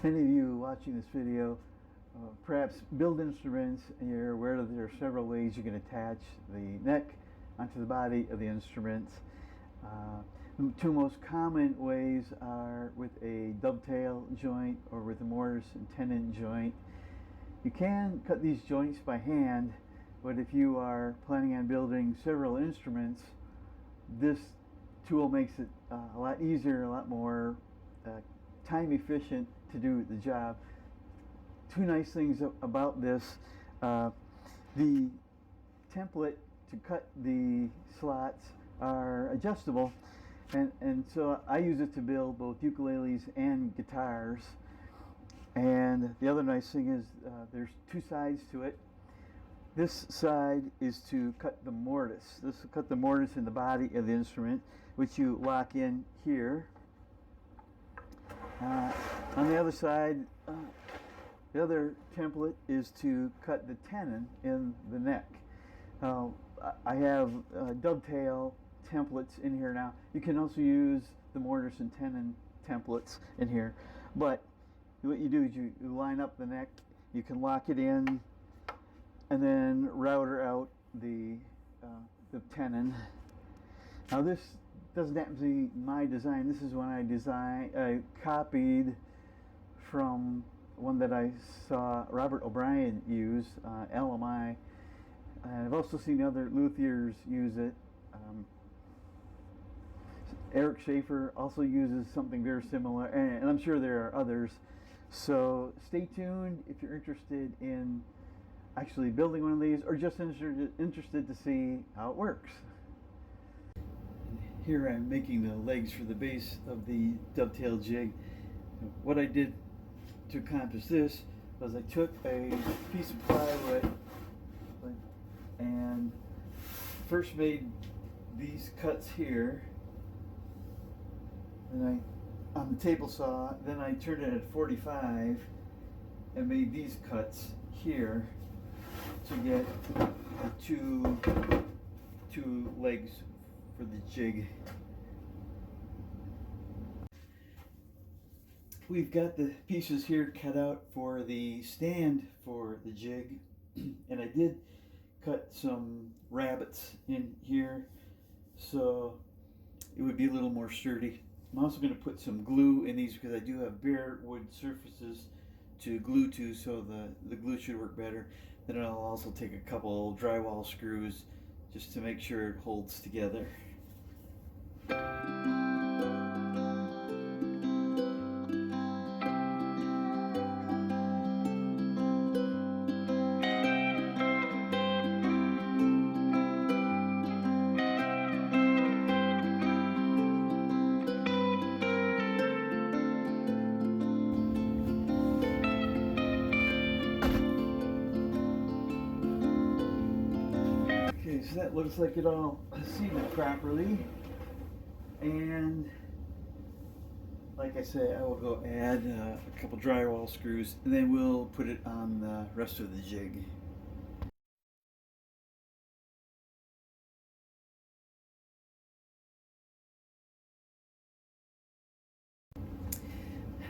Many of you watching this video perhaps build instruments, and you're aware that there are several ways you can attach the neck onto the body of the instrument. The two most common ways are with a dovetail joint or with a Mortise-Tenon joint. You can cut these joints by hand, but if you are planning on building several instruments, this tool makes it a lot easier, a lot more time efficient to do the job. Two nice things about this: the template to cut the slots are adjustable, and so I use it to build both ukuleles and guitars. And the other nice thing is there's two sides to it. This side is to cut the mortise. This will cut the mortise in the body of the instrument, which you lock in here. On the other side, the other template is to cut the tenon in the neck. I have dovetail templates in here now. You can also use the mortise and tenon templates in here. But what you do is you line up the neck, you can lock it in, and then router out the tenon. Now this doesn't happen to be my design. This is one I copied from one that I saw Robert O'Brien use, LMI. And I've also seen other luthiers use it. Eric Schaefer also uses something very similar, and I'm sure there are others. So stay tuned if you're interested in actually building one of these, or just interested to see how it works. Here I'm making the legs for the base of the dovetail jig. What I did to accomplish this was I took a piece of plywood and first made these cuts here, and on the table saw, then I turned it at 45 and made these cuts here to get the two legs for the jig. We've got the pieces here cut out for the stand for the jig, and I did cut some rabbets in here so it would be a little more sturdy. I'm also going to put some glue in these because I do have bare wood surfaces to glue to, so the glue should work better. Then I'll also take a couple drywall screws just to make sure it holds together. So that looks like it all seated properly, and like I say, I will go add a couple drywall screws, and then we'll put it on the rest of the jig.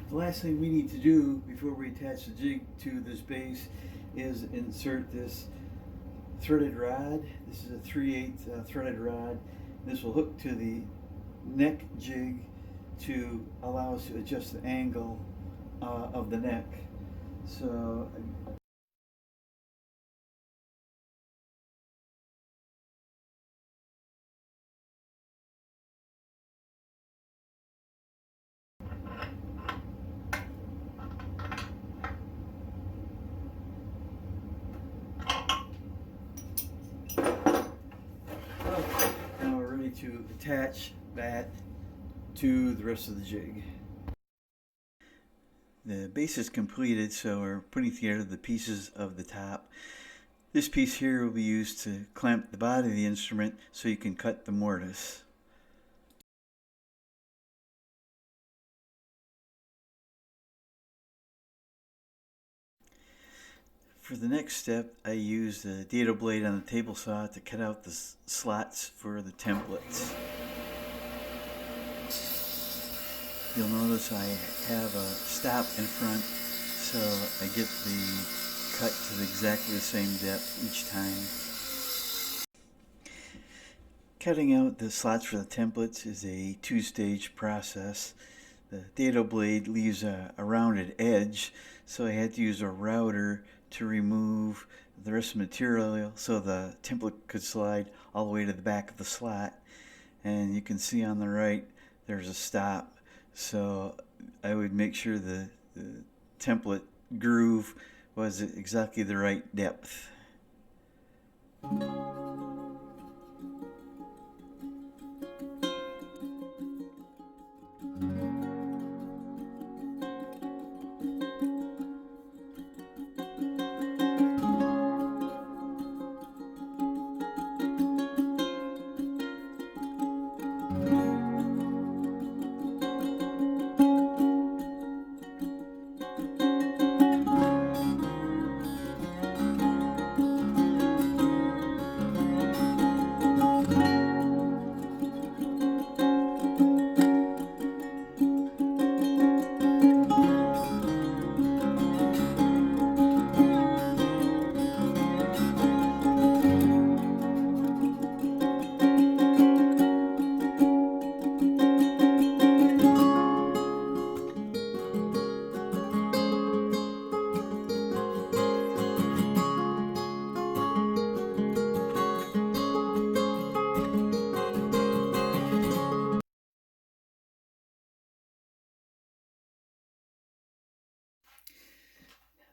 The last thing we need to do before we attach the jig to this base is insert this threaded rod. This is a 3/8 threaded rod. This will hook to the neck jig to allow us to adjust the angle of the neck. So now we're ready to attach that to the rest of the jig. The base is completed, so we're putting together the pieces of the top. This piece here will be used to clamp the body of the instrument so you can cut the mortise. For the next step, I used a dado blade on the table saw to cut out the slots for the templates. You'll notice I have a stop in front, so I get the cut to exactly the same depth each time. Cutting out the slots for the templates is a two-stage process. The dado blade leaves a rounded edge, so I had to use a router to remove the rest of the material so the template could slide all the way to the back of the slot. And you can see on the right there's a stop, so I would make sure the template groove was exactly the right depth.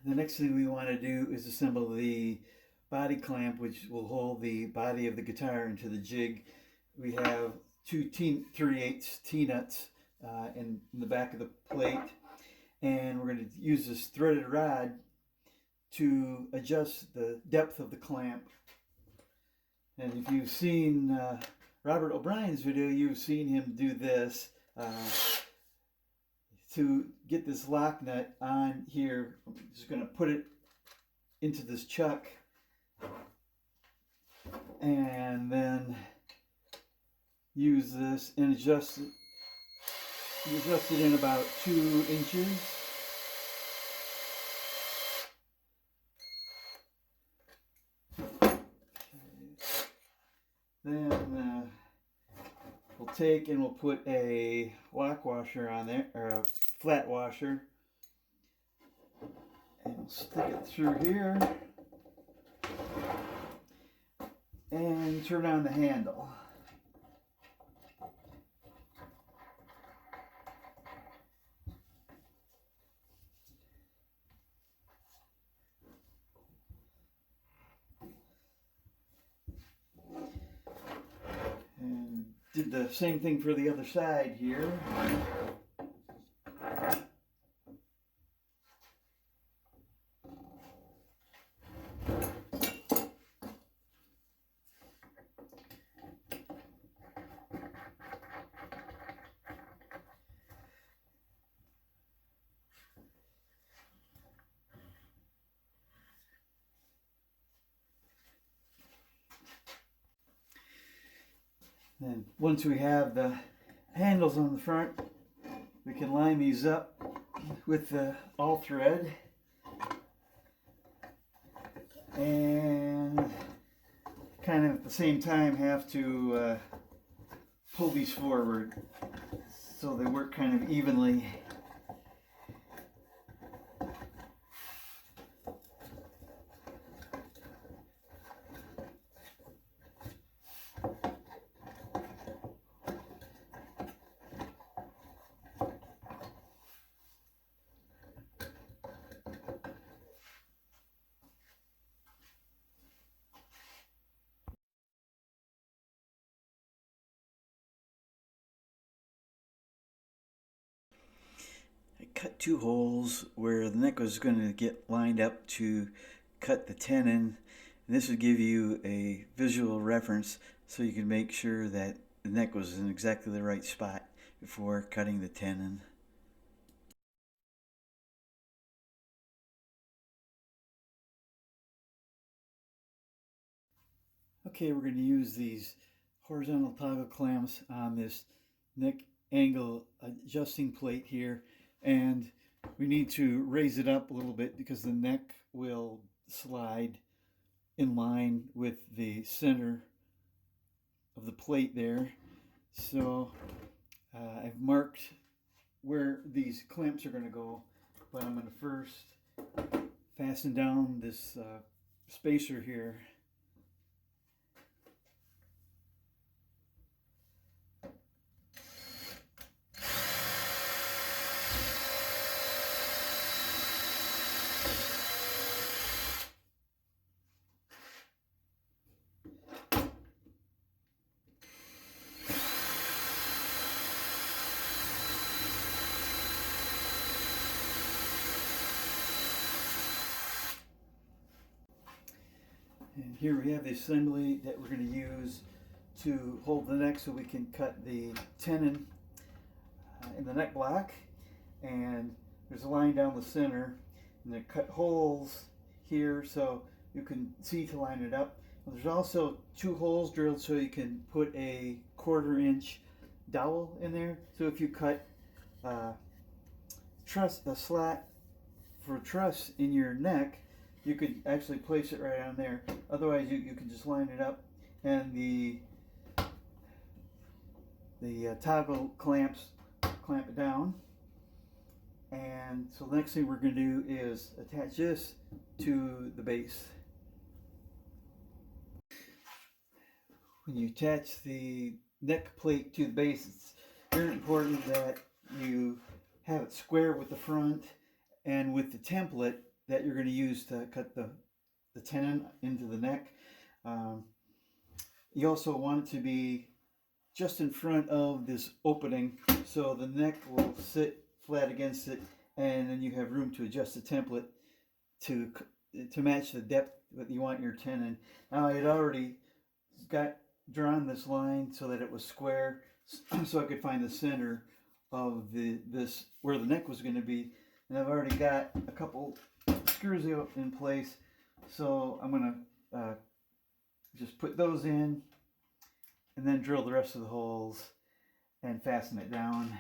The next thing we want to do is assemble the body clamp, which will hold the body of the guitar into the jig. We have two 3/8 T-nuts in the back of the plate, and we're going to use this threaded rod to adjust the depth of the clamp. And if you've seen Robert O'Brien's video, you've seen him do this. To get this lock nut on here, I'm just going to put it into this chuck and then use this and adjust it. Adjust it in about 2 inches. Then we'll take and we'll put a lock washer on there, or a flat washer, and we'll stick it through here and turn on the handle. And did the same thing for the other side here. Then once we have the handles on the front, we can line these up with the all thread and kind of at the same time have to pull these forward so they work kind of evenly. I cut 2 holes where the neck was going to get lined up to cut the tenon, and this would give you a visual reference so you can make sure that the neck was in exactly the right spot before cutting the tenon. Okay, we're going to use these horizontal toggle clamps on this neck angle adjusting plate here, and we need to raise it up a little bit because the neck will slide in line with the center of the plate there. So I've marked where these clamps are going to go, but I'm going to first fasten down this spacer here. And here we have the assembly that we're going to use to hold the neck so we can cut the tenon in the neck block. And there's a line down the center, and they cut holes here so you can see to line it up. And there's also 2 holes drilled so you can put a 1/4 inch dowel in there. So if you cut a slat for a truss in your neck, you could actually place it right on there. Otherwise, you can just line it up, and the toggle clamps clamp it down. And so the next thing we're going to do is attach this to the base. When you attach the neck plate to the base, it's very important that you have it square with the front and with the template that you're going to use to cut the tenon into the neck. You also want it to be just in front of this opening so the neck will sit flat against it, and then you have room to adjust the template to match the depth that you want your tenon. Now I had already drawn this line so that it was square, so I could find the center of this where the neck was going to be, and I've already got a couple screws in place, so I'm going to just put those in and then drill the rest of the holes and fasten it down.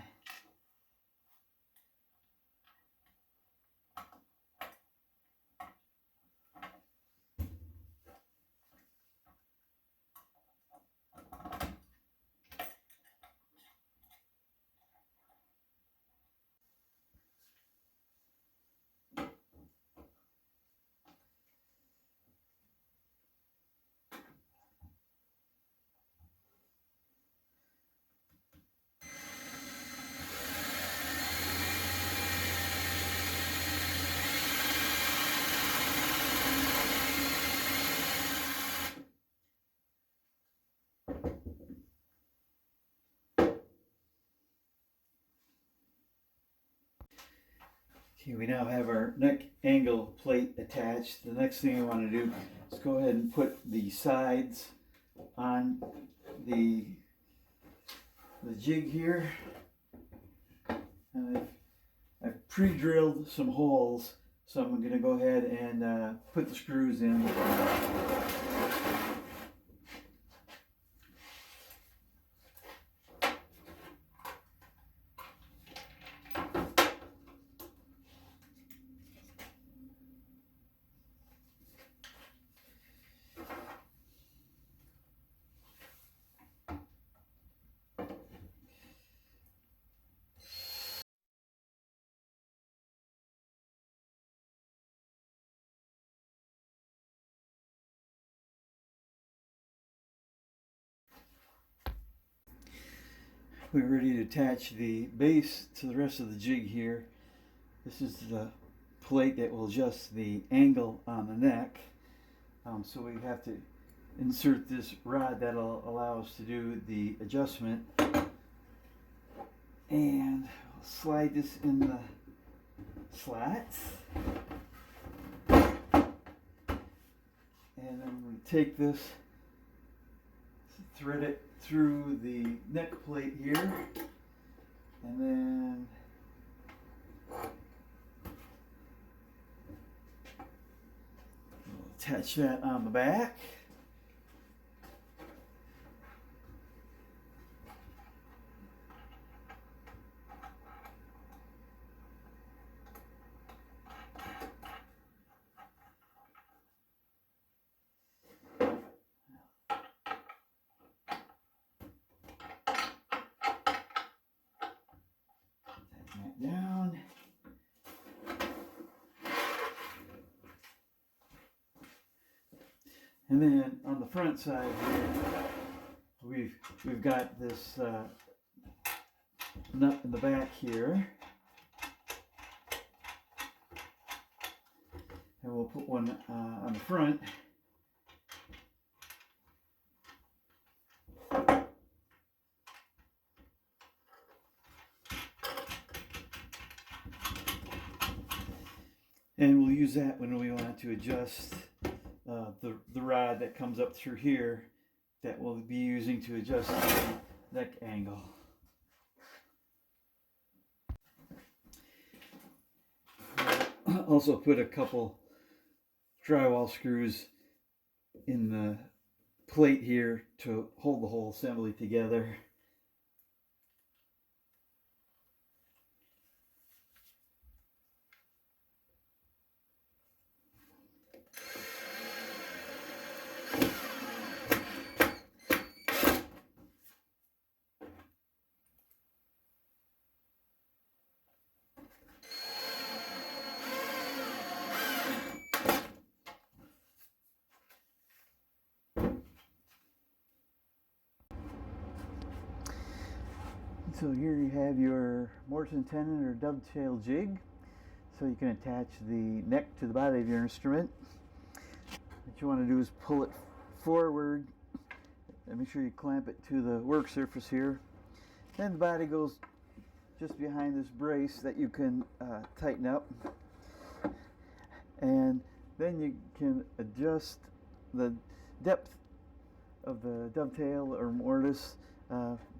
Okay, we now have our neck angle plate attached. The next thing I want to do is go ahead and put the sides on the jig here. And I've pre-drilled some holes, so I'm going to go ahead and put the screws in. We're ready to attach the base to the rest of the jig here. This is the plate that will adjust the angle on the neck. So we have to insert this rod that'll allow us to do the adjustment. And we'll slide this in the slats. And then I'm going to take this, thread it through the neck plate here, and then we'll attach that on the back. And then on the front side here, we've got this nut in the back here, and we'll put one on the front. And we'll use that when we want to adjust the rod that comes up through here that we'll be using to adjust the neck angle. Also put a couple drywall screws in the plate here to hold the whole assembly together. So here you have your Mortise-Tenon or Dovetail jig. So you can attach the neck to the body of your instrument. What you want to do is pull it forward and make sure you clamp it to the work surface here. Then the body goes just behind this brace that you can tighten up. And then you can adjust the depth of the dovetail or mortise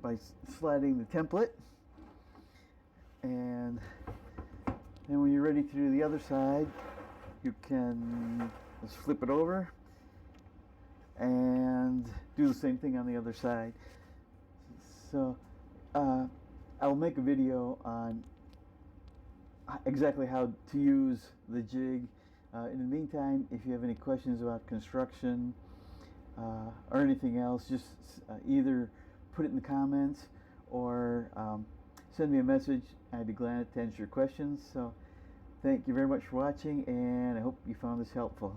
by sliding the template, and then when you're ready to do the other side, you can just flip it over and do the same thing on the other side. So I'll make a video on exactly how to use the jig. In the meantime, if you have any questions about construction or anything else, just either put it in the comments or send me a message. I'd be glad to answer your questions. So thank you very much for watching, and I hope you found this helpful.